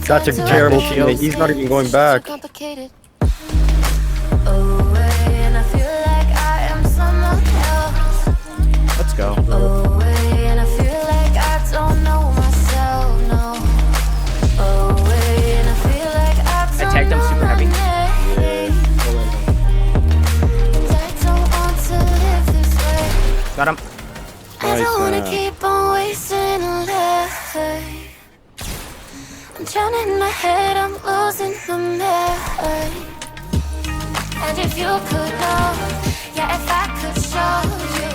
That's a terrible teammate. He's not even going back. Let's go. I tagged him super heavy. Got him. I'm drowning my head, I'm losing the mind. And if you could know, yeah, if I could show you,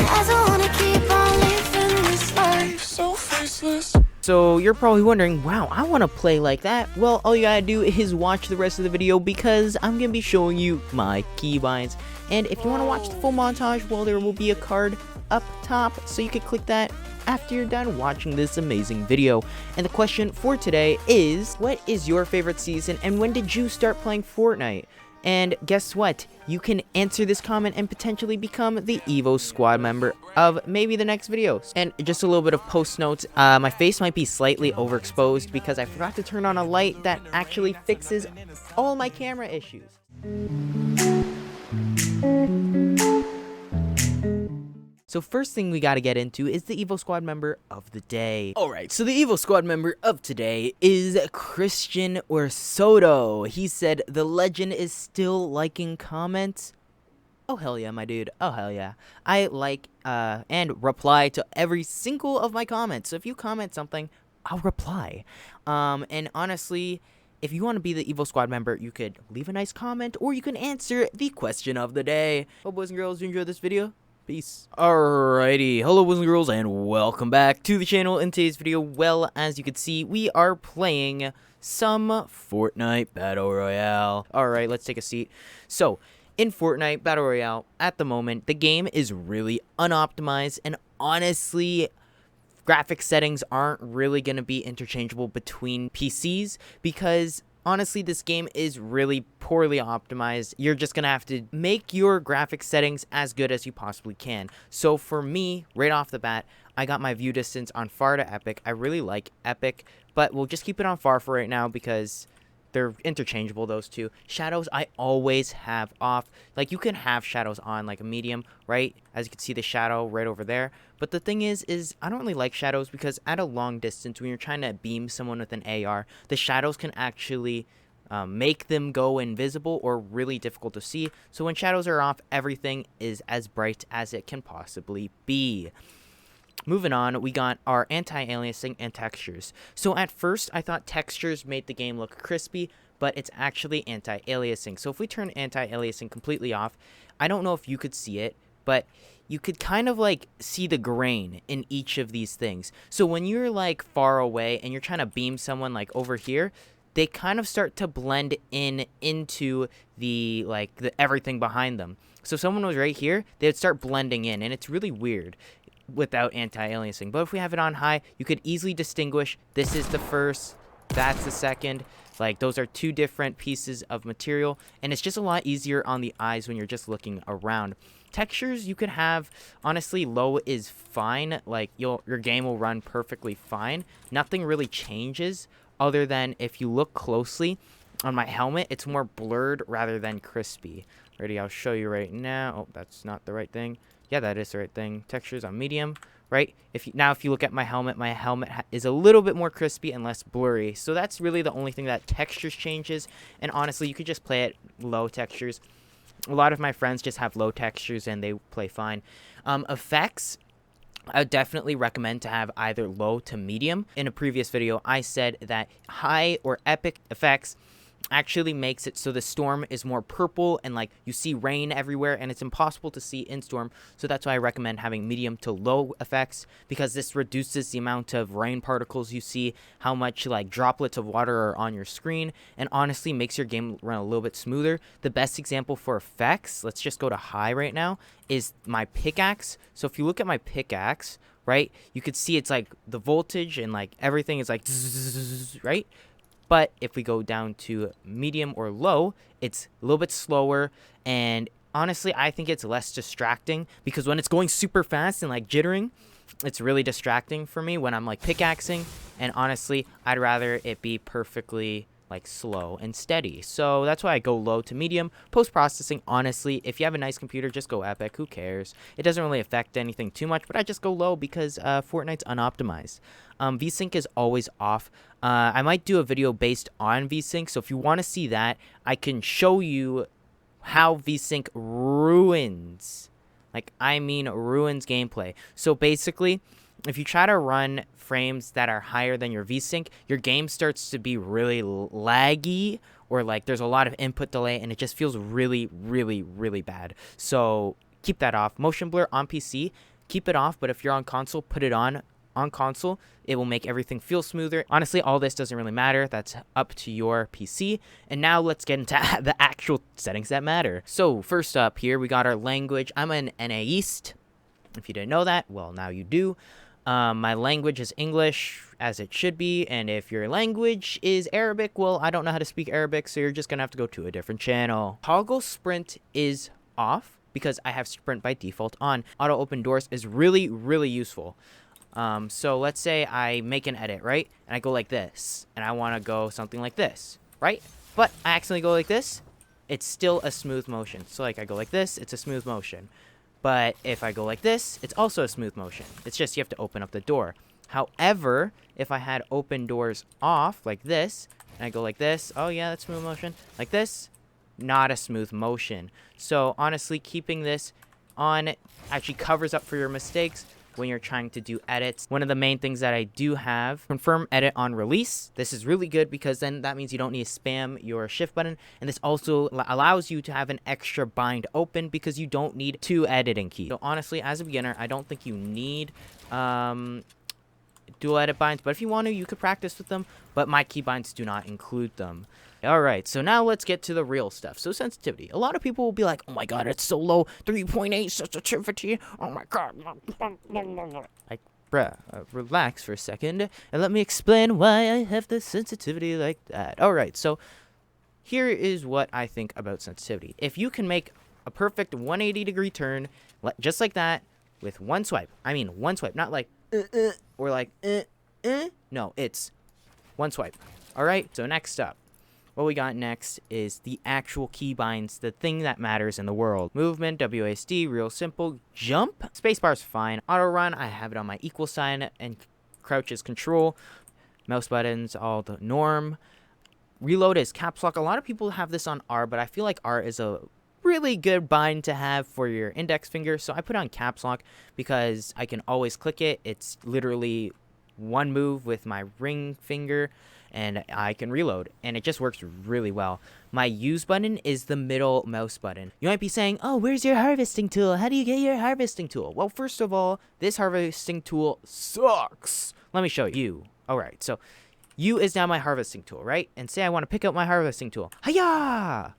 I don't wanna keep on living this life so faceless. So you're probably wondering, wow, I want to play like that. Well, all you gotta do is watch the rest of the video because I'm gonna be showing you my keybinds. And if you want to watch the full montage, well, there will be a card up top, so you can click that after you're done watching this amazing video. And the question for today is, what is your favorite season and when did you start playing Fortnite? And guess what? You can answer this comment and potentially become the Evos squad member of maybe the next video. And just a little bit of post notes. My face might be slightly overexposed because I forgot to turn on a light that actually fixes all my camera issues. So first thing we gotta get into is the Evo Squad member of the day. Alright, so the Evo Squad member of today is Christian Orsoto. He said, the legend is still liking comments. Oh hell yeah, my dude. Oh hell yeah. I like and reply to every single of my comments. So if you comment something, I'll reply. And honestly, if you want to be the Evo Squad member, you could leave a nice comment or you can answer the question of the day. Hope boys and girls you enjoyed this video. Peace. Alrighty, hello boys and girls and welcome back to the channel. In today's video, well, as you can see, we are playing some Fortnite Battle Royale. Alright, let's take a seat. So, in Fortnite Battle Royale, at the moment, the game is really unoptimized and honestly, graphic settings aren't really going to be interchangeable between PCs because honestly, this game is really poorly optimized. You're just going to have to make your graphic settings as good as you possibly can. So for me, right off the bat, I got my view distance on far to epic. I really like epic, but we'll just keep it on far for right now because they're interchangeable, those two. Shadows, I always have off. Like, you can have shadows on, like a medium, right? As you can see the shadow right over there. But the thing is I don't really like shadows because at a long distance, when you're trying to beam someone with an AR, the shadows can actually make them go invisible or really difficult to see. So when shadows are off, everything is as bright as it can possibly be. Moving on, we got our anti-aliasing and textures. So at first, I thought textures made the game look crispy, but it's actually anti-aliasing. So if we turn anti-aliasing completely off, I don't know if you could see it, but you could kind of like see the grain in each of these things. So when you're like far away and you're trying to beam someone like over here, they kind of start to blend in into the everything behind them. So if someone was right here, they would start blending in, and it's really weird without anti-aliasing. But if we have it on high, you could easily distinguish this is the first, that's the second. Like, those are two different pieces of material, and it's just a lot easier on the eyes when you're just looking around. Textures you could have, honestly, low is fine. Like, your game will run perfectly fine. Nothing really changes other than if you look closely on my helmet, it's more blurred rather than crispy. Ready, I'll show you right now. Oh, that's not the right thing. Yeah, that is the right thing. Textures on medium, right? If you look at my helmet is a little bit more crispy and less blurry. So that's really the only thing that textures changes. And honestly, you could just play at low textures. A lot of my friends just have low textures and they play fine. Effects, I would definitely recommend to have either low to medium. In a previous video, I said that high or epic effects actually makes it so the storm is more purple and like you see rain everywhere and it's impossible to see in storm. So that's why I recommend having medium to low effects, because this reduces the amount of rain particles you see, how much like droplets of water are on your screen, and honestly makes your game run a little bit smoother. The best example for effects, let's just go to high right now, is my pickaxe. So if you look at my pickaxe, right, you could see it's like the voltage and like everything is like right. But if we go down to medium or low, it's a little bit slower, and honestly, I think it's less distracting, because when it's going super fast and like jittering, it's really distracting for me when I'm like pickaxing. And honestly, I'd rather it be perfectly like slow and steady. So that's why I go low to medium. Post-processing, honestly, if you have a nice computer, just go epic. Who cares? It doesn't really affect anything too much, but I just go low because Fortnite's unoptimized. VSync is always off. I might do a video based on VSync, so if you want to see that, I can show you how VSync ruins, like I mean ruins gameplay. So basically, if you try to run frames that are higher than your VSync, your game starts to be really laggy, or like there's a lot of input delay, and it just feels really, really, really bad. So keep that off. Motion blur on PC, keep it off, but if you're on console, put it on. On console, it will make everything feel smoother. Honestly, all this doesn't really matter. That's up to your PC. And now let's get into the actual settings that matter. So first up here, we got our language. I'm an NAist. If you didn't know that, well, now you do. My language is English, as it should be. And if your language is Arabic, well, I don't know how to speak Arabic, so you're just going to have to go to a different channel. Toggle sprint is off because I have sprint by default on. Auto open doors is really, really useful. So let's say I make an edit, right? And I go like this, and I want to go something like this, right? But I accidentally go like this, it's still a smooth motion. So like I go like this, it's a smooth motion. But if I go like this, it's also a smooth motion. It's just you have to open up the door. However, if I had open doors off like this, and I go like this, oh yeah, that's smooth motion. Like this, not a smooth motion. So honestly, keeping this on actually covers up for your mistakes when you're trying to do edits. One of the main things that I do have, confirm edit on release. This is really good because then that means you don't need to spam your shift button, and this also allows you to have an extra bind open because you don't need 2 editing keys. So honestly, as a beginner, I don't think you need dual edit binds, but if you want to, you could practice with them, but my keybinds do not include them. Alright, so now let's get to the real stuff. So sensitivity. A lot of people will be like, oh my god, it's so low, 3.8 sensitivity, oh my god. Like, bruh, relax for a second, and let me explain why I have the sensitivity like that. Alright, so here is what I think about sensitivity. If you can make a perfect 180-degree turn, just like that, with one swipe. I mean, one swipe, not like, or like, no, it's one swipe. Alright, so next up. What we got next is the actual keybinds, the thing that matters in the world. Movement, WASD, real simple. Jump, spacebar's fine. Auto run, I have it on my equal sign, and crouch is control. Mouse buttons, all the norm. Reload is caps lock. A lot of people have this on R, but I feel like R is a really good bind to have for your index finger, so I put on caps lock because I can always click it. It's literally one move with my ring finger, and I can reload, and it just works really well. My use button is the middle mouse button. You might be saying, oh, where's your harvesting tool? How do you get your harvesting tool? Well, first of all, this harvesting tool sucks. Let me show you. All right, so U is now my harvesting tool, right? And say I want to pick up my harvesting tool. Hiya!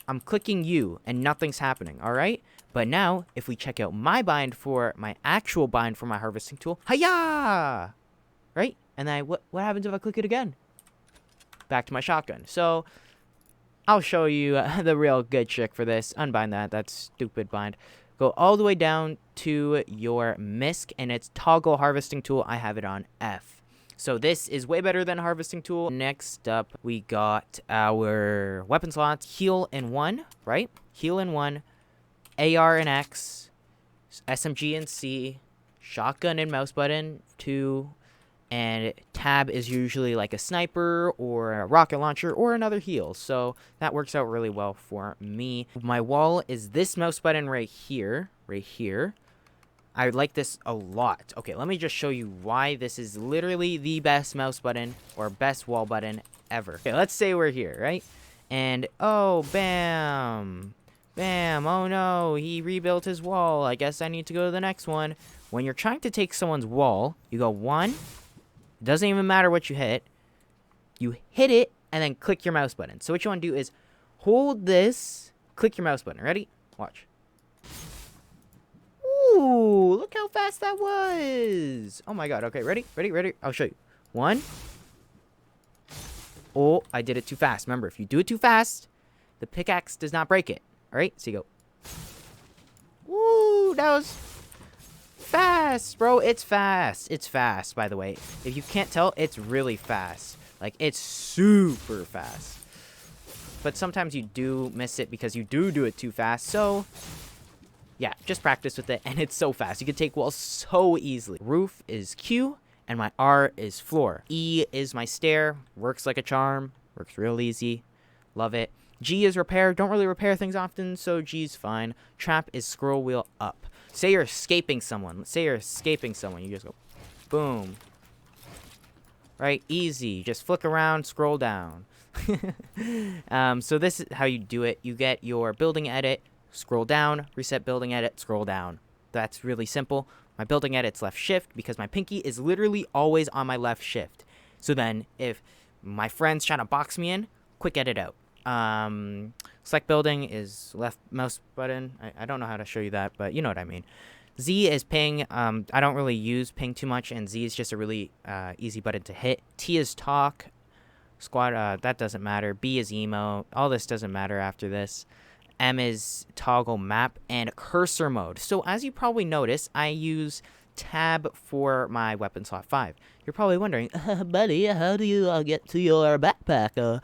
I'm clicking U, and nothing's happening, all right? But now, if we check out my bind for my actual bind for my harvesting tool, hiya! Right? And then what happens if I click it again? Back to my shotgun. So I'll show you the real good trick for this. Unbind that. That's stupid bind. Go all the way down to your MISC, and it's toggle harvesting tool. I have it on F. So this is way better than harvesting tool. Next up, we got our weapon slots. Heal in 1, right? Heal in 1. AR and X. SMG and C. Shotgun and mouse button 2. And tab is usually like a sniper or a rocket launcher or another heal. So that works out really well for me. My wall is this mouse button right here. Right here. I like this a lot. Okay, let me just show you why this is literally the best mouse button or best wall button ever. Okay, let's say we're here, right? And, oh, bam. Bam. Oh, no. He rebuilt his wall. I guess I need to go to the next one. When you're trying to take someone's wall, you go 1. Doesn't even matter what you hit. You hit it, and then click your mouse button. So what you want to do is hold this, click your mouse button. Ready? Watch. Ooh, look how fast that was. Oh my god. Okay, ready? Ready? Ready? I'll show you. 1. Oh, I did it too fast. Remember, if you do it too fast, the pickaxe does not break it. All right, so you go. Ooh, that was fast, bro. It's fast. It's fast, by the way. If you can't tell, it's really fast. Like, it's super fast. But sometimes you do miss it because you do it too fast. So, yeah, just practice with it. And it's so fast. You can take walls so easily. Roof is Q, and my R is floor. E is my stair. Works like a charm. Works real easy. Love it. G is repair. Don't really repair things often, so G's fine. Trap is scroll wheel up. Say you're escaping someone. Let's say you're escaping someone. You just go, boom. Right? Easy. Just flick around, scroll down. So this is how you do it. You get your building edit, scroll down, reset building edit, scroll down. That's really simple. My building edit's left shift because my pinky is literally always on my left shift. So then if my friend's trying to box me in, quick edit out. Select building is left mouse button. I don't know how to show you that, but you know what I mean. Z is ping. I don't really use ping too much, and Z is just a really easy button to hit. T is talk. Squad, that doesn't matter. B is emo. All this doesn't matter after this. M is toggle map and cursor mode. So as you probably notice, I use tab for my weapon slot 5. You're probably wondering, buddy, how do you get to your backpack?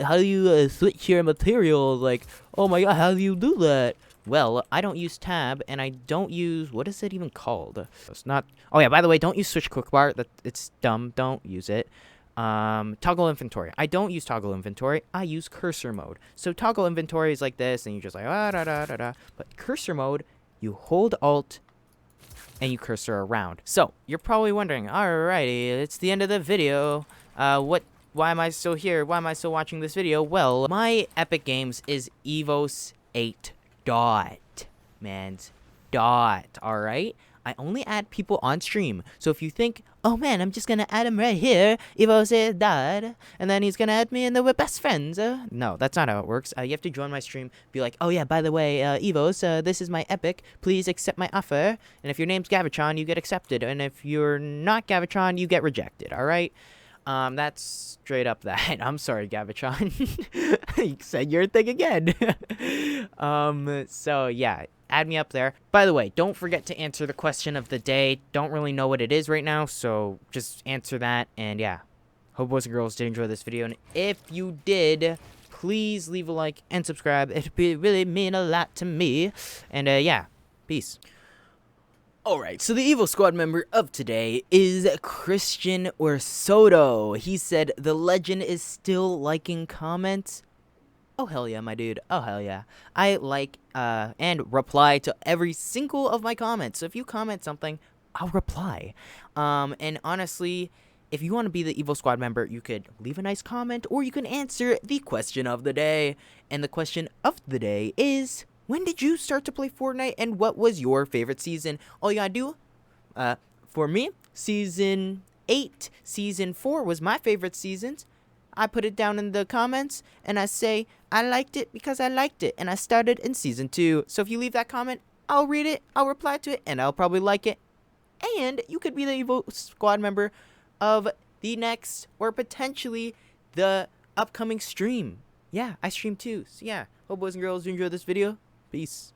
How do you switch your materials? Like, oh my god, how do you do that? Well, I don't use tab, and I don't use, what is it even called? It's not, oh yeah, by the way, don't use switch quick bar. It's dumb. Don't use it. Toggle inventory. I don't use toggle inventory. I use cursor mode. So toggle inventory is like this, and you're just like, But cursor mode, you hold Alt, and you cursor around. So, you're probably wondering, alrighty, it's the end of the video. Why am I still here? Why am I still watching this video? Well, my Epic Games is Evos 8 dot. Man's dot, alright? I only add people on stream. So if you think, oh man, I'm just gonna add him right here, Evos 8 dot, and then he's gonna add me and then we're best friends. No, that's not how it works. You have to join my stream, be like, oh yeah, by the way, Evos, this is my Epic, please accept my offer. And if your name's Gavitron, you get accepted. And if you're not Gavitron, you get rejected, alright? That's straight up that. I'm sorry, Gavitron. You said your thing again. So yeah, add me up there. By the way, don't forget to answer the question of the day. Don't really know what it is right now, so just answer that. And yeah, hope boys and girls did enjoy this video. And if you did, please leave a like and subscribe. It'd really mean a lot to me. And yeah, peace. Alright, so the Evo Squad member of today is Christian or Soto. He said, the legend is still liking comments. Oh hell yeah, my dude. Oh hell yeah. I like and reply to every single of my comments. So if you comment something, I'll reply. And honestly, if you want to be the Evo Squad member, you could leave a nice comment or you can answer the question of the day. And the question of the day is, when did you start to play Fortnite and what was your favorite season? All you gotta do, for me, season 8, season 4 was my favorite seasons. I put it down in the comments and I say, I liked it because I liked it. And I started in season 2. So if you leave that comment, I'll read it, I'll reply to it, and I'll probably like it. And you could be the Evo Squad member of the next or potentially the upcoming stream. Yeah, I stream too. So yeah, hope boys and girls you enjoyed this video. Peace.